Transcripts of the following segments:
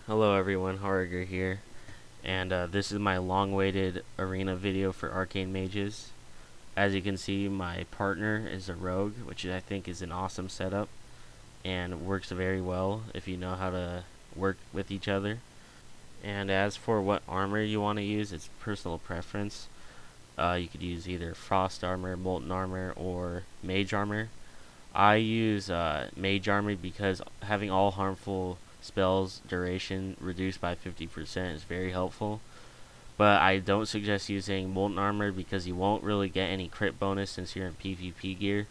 Hello everyone, Harger here, and this is my long-awaited arena video for Arcane Mages. As you can see, my partner is a rogue, which I think is an awesome setup, and works very well if you know how to work with each other. And as for what armor you want to use, it's personal preference. You could use either Frost Armor, Molten Armor, or Mage Armor. I use Mage Armor because having all harmful spells duration reduced by 50% is very helpful. But I don't suggest using Molten Armor because you won't really get any crit bonus since you're in PvP gear.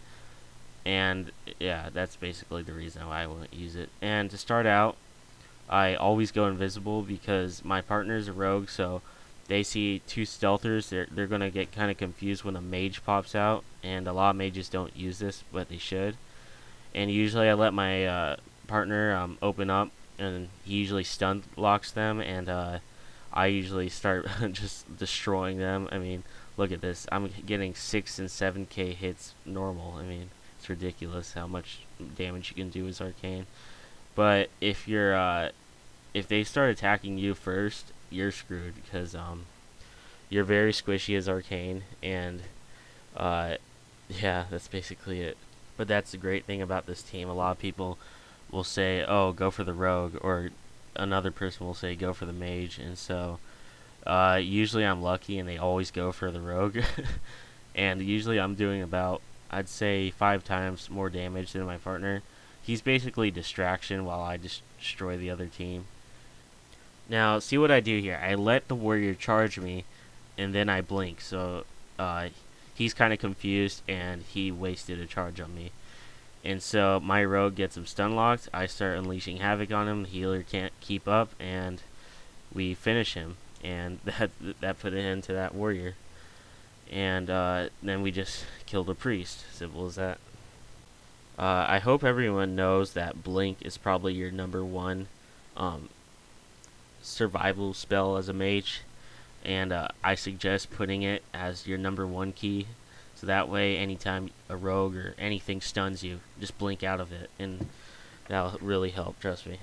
And yeah, that's basically the reason why I won't use it. And to start out, I always go invisible because my partner's a rogue, so they see two stealthers, they're gonna get kind of confused when a mage pops out, and a lot of mages don't use this, but they should. And usually I let my partner open up, and he usually stun locks them, and I usually start just destroying them. I mean, look at this. I'm getting 6 and 7k hits normal. I mean, it's ridiculous how much damage you can do as Arcane. But if they start attacking you first, you're screwed because you're very squishy as Arcane, and uh, yeah, that's basically it. But that's the great thing about this team. A lot of people will say, "Oh, go for the rogue," or another person will say, "Go for the mage." And so, usually I'm lucky, and they always go for the rogue. And usually I'm doing about, I'd say, 5 times more damage than my partner. He's basically distraction while I just destroy the other team. Now, see what I do here. I let the warrior charge me, and then I blink. So, he's kind of confused, and he wasted a charge on me. And so my rogue gets him stun locked. I start unleashing havoc on him. The healer can't keep up, and we finish him. And that put an end to that warrior. And then we just killed a priest. Simple as that. I hope everyone knows that blink is probably your #1 um, survival spell as a mage, and I suggest putting it as your #1 key, so that way anytime a rogue or anything stuns you, just blink out of it, and that'll really help, trust me.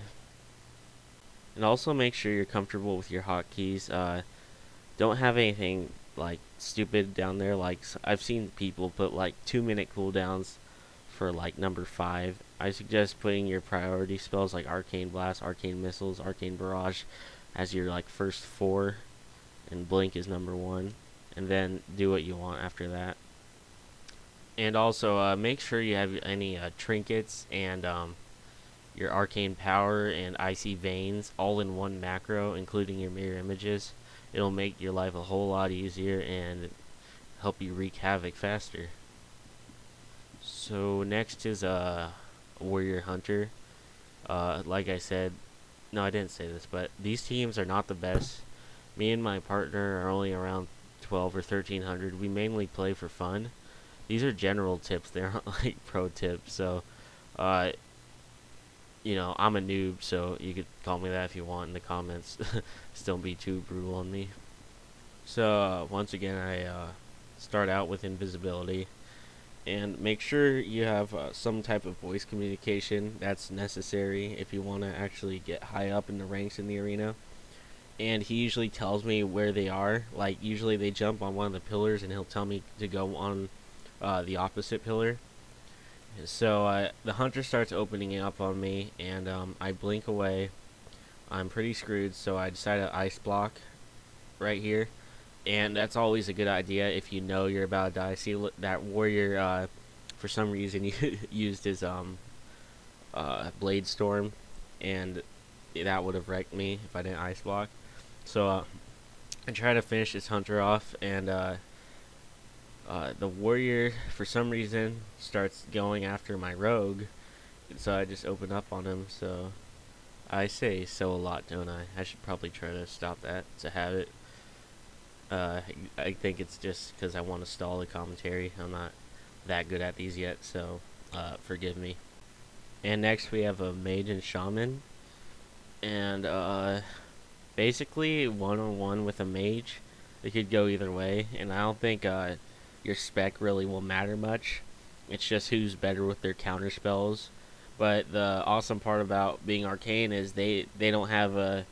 And also make sure you're comfortable with your hotkeys. Don't have anything like stupid down there. Like, I've seen people put like 2-minute cooldowns for like #5. I suggest putting your priority spells like Arcane Blast, Arcane Missiles, Arcane Barrage as your like first 4, and blink is #1, and then do what you want after that. And also make sure you have any trinkets and your arcane power and icy veins all in one macro, including your mirror images. It'll make your life a whole lot easier and help you wreak havoc faster. So next is warrior hunter. Like I said, no, I didn't say this, but these teams are not the best. Me and my partner are only around 12 or 1300. We mainly play for fun. These are general tips. They aren't like pro tips. So, I'm a noob, so you could call me that if you want in the comments. Just don't be too brutal on me. So, once again, I start out with invisibility. And make sure you have some type of voice communication. That's necessary if you want to actually get high up in the ranks in the arena. And he usually tells me where they are. Like, usually they jump on one of the pillars, and he'll tell me to go on the opposite pillar. So the hunter starts opening up on me, and I blink away. I'm pretty screwed, so I decide to ice block right here. And that's always a good idea if you know you're about to die. See, that warrior, for some reason, used his blade storm, and that would have wrecked me if I didn't ice block. So I try to finish this hunter off, and the warrior, for some reason, starts going after my rogue, so I just open up on him. So I say so a lot, don't I? I should probably try to stop that. It's a habit. I think it's just because I want to stall the commentary. I'm not that good at these yet, so forgive me. And next we have a mage and shaman, and basically one-on-one with a mage. It could go either way, and I don't think your spec really will matter much. It's just who's better with their counter spells. But the awesome part about being arcane is they don't have a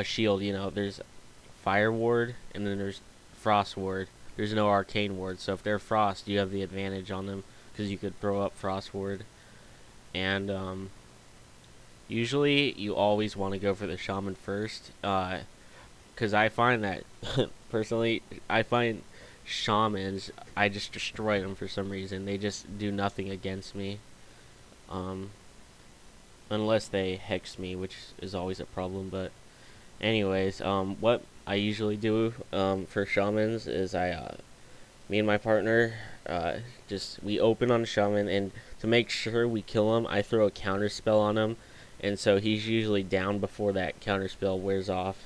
shield. You know, there's fire ward and then there's frost ward. There's no arcane ward, so if they're frost, you have the advantage on them because you could throw up frost ward. And usually you always want to go for the shaman first, because I find that personally, I find shamans, I just destroy them for some reason. They just do nothing against me, um, unless they hex me, which is always a problem. But anyways, what I usually do for shamans is me and my partner, just we open on shaman, and to make sure we kill him, I throw a counter spell on him, and so he's usually down before that counter spell wears off.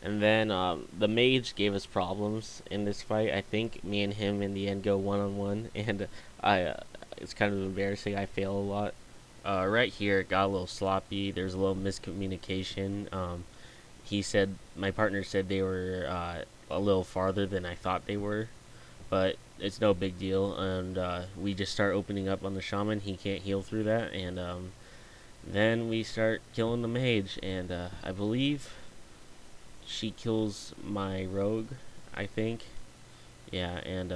And then the mage gave us problems in this fight. I think me and him in the end go 1-on-1, and it's kind of embarrassing. I fail a lot. Right here, it got a little sloppy. There's a little miscommunication. My partner said they were a little farther than I thought they were, but it's no big deal. And we just start opening up on the shaman. He can't heal through that, and then we start killing the mage, and I believe she kills my rogue, I think. Yeah, and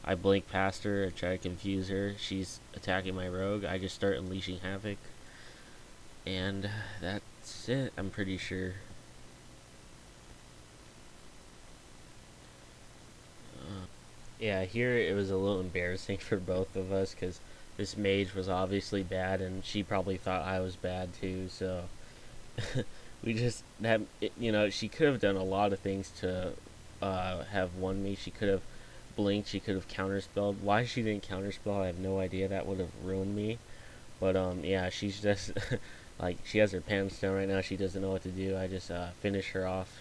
I blink past her and try to confuse her. She's attacking my rogue. I just start unleashing havoc, and that's it, I'm pretty sure. Yeah, here it was a little embarrassing for both of us because this mage was obviously bad, and she probably thought I was bad too. So we just that you know, she could have done a lot of things to have won me. She could have blinked. She could have counterspelled. Why she didn't counterspell, I have no idea. That would have ruined me. But yeah, she's just like, she has her pants down right now. She doesn't know what to do. I just finish her off,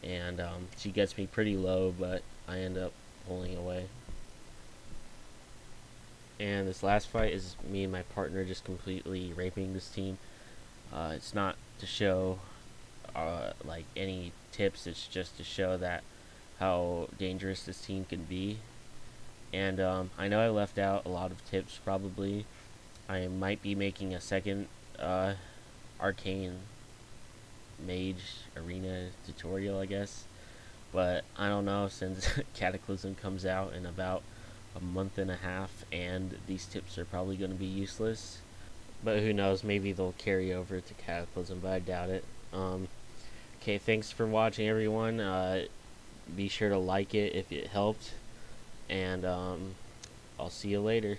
and she gets me pretty low, but I end up pulling away. And this last fight is me and my partner just completely raping this team. It's not to show like any tips. It's just to show that how dangerous this team can be. And I know I left out a lot of tips probably. I might be making a second Arcane Mage arena tutorial, I guess. But I don't know, since Cataclysm comes out in about a month and a half, and these tips are probably going to be useless. But who knows, maybe they'll carry over to Cataclysm, but I doubt it. Okay, thanks for watching, everyone. Be sure to like it if it helped, and I'll see you later.